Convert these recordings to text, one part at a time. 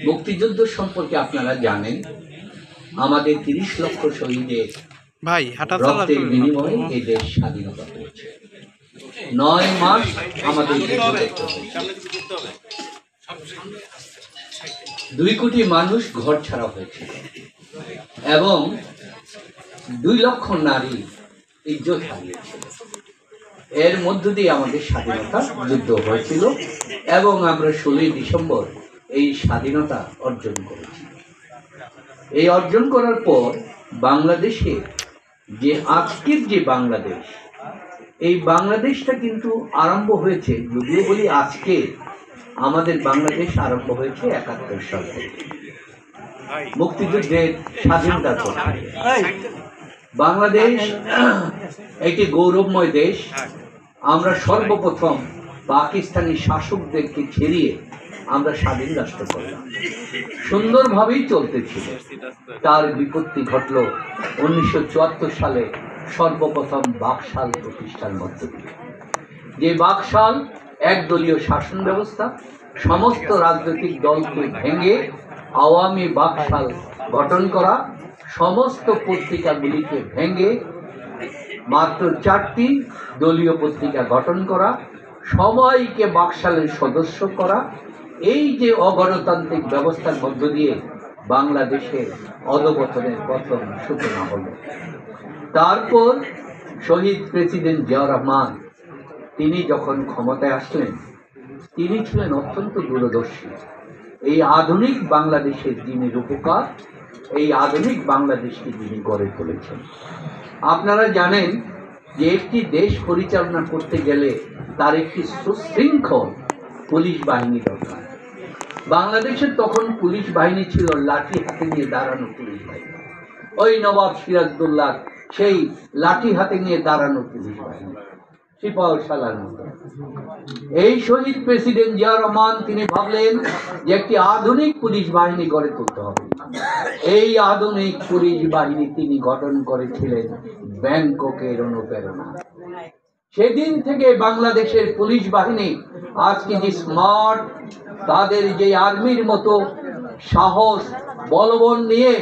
মুক্তিযুদ্ধ সম্পর্কে আপনারা জানেন, আমাদের ৩০ লক্ষ শহীদের রক্তের বিনিময়ে এই দেশ স্বাধীনতা পেয়েছে। ৯ মাস আমাদের 2 কোটি মানুষ ঘর ছাড়া হয়েছিল এবং 2 লক্ষ নারী ইজ্জত হারিয়েছিল। এর মধ্য দিয়ে আমাদের স্বাধীনতা যুদ্ধ হয়েছিল এবং আমরা 16 ডিসেম্বর এই স্বাধীনতা অর্জন করেছি। এই অর্জন করার পর বাংলাদেশে যে আজকের যে বাংলাদেশ, এই বাংলাদেশটা কিন্তু আরম্ভ হয়েছে, যদিও বলি আজকে, আমাদের বাংলাদেশ আরম্ভ হয়েছে ৭১ সাল থেকে, মুক্তিযুদ্ধের স্বাধীনতার পর। বাংলাদেশ একটি গৌরবময় দেশ। আমরা সর্বপ্রথম পাকিস্তানি শাসকদেরকে ছেড়িয়ে আমরা স্বাধীন রাষ্ট্র করলাম, সুন্দরভাবেই চলতেছিল। তার বিপত্তি ঘটল 1974 সালে সর্বপ্রথম বাকশাল প্রতিষ্ঠার মধ্য দিয়ে। যে বাকশাল একদলীয় শাসন ব্যবস্থা, সমস্ত রাজনৈতিক দলকে ভেঙে আওয়ামী বাকশাল গঠন করা, সমস্ত পত্রিকাগুলিকে ভেঙে মাত্র 4টি দলীয় পত্রিকা গঠন করা, সবাইকে বাকশালের সদস্য করা, এই যে অগণতান্ত্রিক ব্যবস্থার মধ্য দিয়ে বাংলাদেশের অধঃপতনের প্রথম সূচনা হল। তারপর শহীদ প্রেসিডেন্ট জিয়াউর রহমান তিনি যখন ক্ষমতায় আসলেন, তিনি ছিলেন অত্যন্ত দূরদর্শী। এই আধুনিক বাংলাদেশের যিনি রূপকার, এই আধুনিক বাংলাদেশকে যিনি গড়ে তুলেছেন। আপনারা জানেন যে একটি দেশ পরিচালনা করতে গেলে তার একটি সুশৃঙ্খল পুলিশ বাহিনী দরকার। বাংলাদেশের তখন পুলিশ বাহিনী ছিল লাঠি হাতে নিয়ে দাঁড়ানো পুলিশ বাহিনী, ওই নবাব সিরাজউদ্দৌলা সেই লাঠি হাতে নিয়ে দাঁড়ানো পুলিশ বাহিনী, সিপাহসালার মতো। এই শহীদ প্রেসিডেন্ট জিয়াউর রহমান তিনি ভাবলেন যে একটি আধুনিক পুলিশ বাহিনী গড়ে তুলতে হবে। এই আধুনিক পুলিশ বাহিনী তিনি গঠন করেছিলেন ব্যাংককের অনুপ্রেরণা। সেদিন থেকে বাংলাদেশের পুলিশ বাহিনী আজকে যে স্মার্ট, তাদের যে আর্মির মতো সাহস বলবন নিয়ে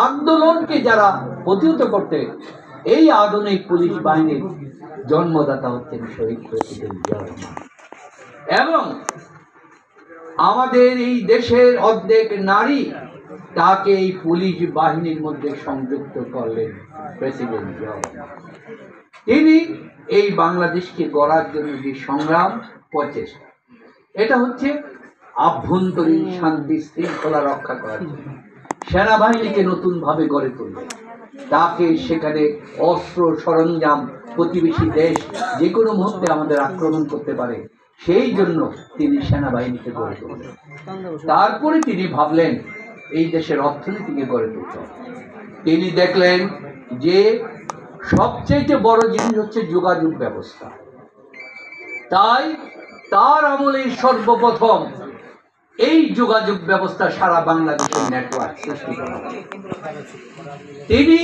আন্দোলনকে যারা প্রতিহত করতে, এই আধুনিক পুলিশ বাহিনীর জন্মদাতা হচ্ছেন শহীদ প্রেসিডেন্ট জিয়াউর রহমান। এবং আমাদের এই দেশের অর্ধেক নারী, তাকে এই পুলিশ বাহিনীর মধ্যে সংযুক্ত করলেন প্রেসিডেন্ট জিয়াউর রহমান। তিনি এই বাংলাদেশকে গড়ার জন্য যে সংগ্রাম প্রচেষ্টা, এটা হচ্ছে আভ্যন্তরীণ শান্তি শৃঙ্খলা রক্ষা করার জন্য সেনাবাহিনীকে নতুন ভাবে গড়ে তুললেন। তাকে সেখানে অস্ত্র সরঞ্জাম, প্রতিবেশী দেশ যে কোনো মুহূর্তে আমাদের আক্রমণ করতে পারে, সেই জন্য তিনি সেনাবাহিনীকে গড়ে তুললেন। তারপরে তিনি ভাবলেন এই দেশের অর্থনীতিকে গড়ে তুলতে হবে। তিনি দেখলেন যে সবচেয়ে বড় জিনিস হচ্ছে যোগাযোগ ব্যবস্থা। তাই তার আমলে সর্বপ্রথম এই যোগাযোগ ব্যবস্থা সারা বাংলাদেশের নেটওয়ার্ক সৃষ্টি করা। তিনি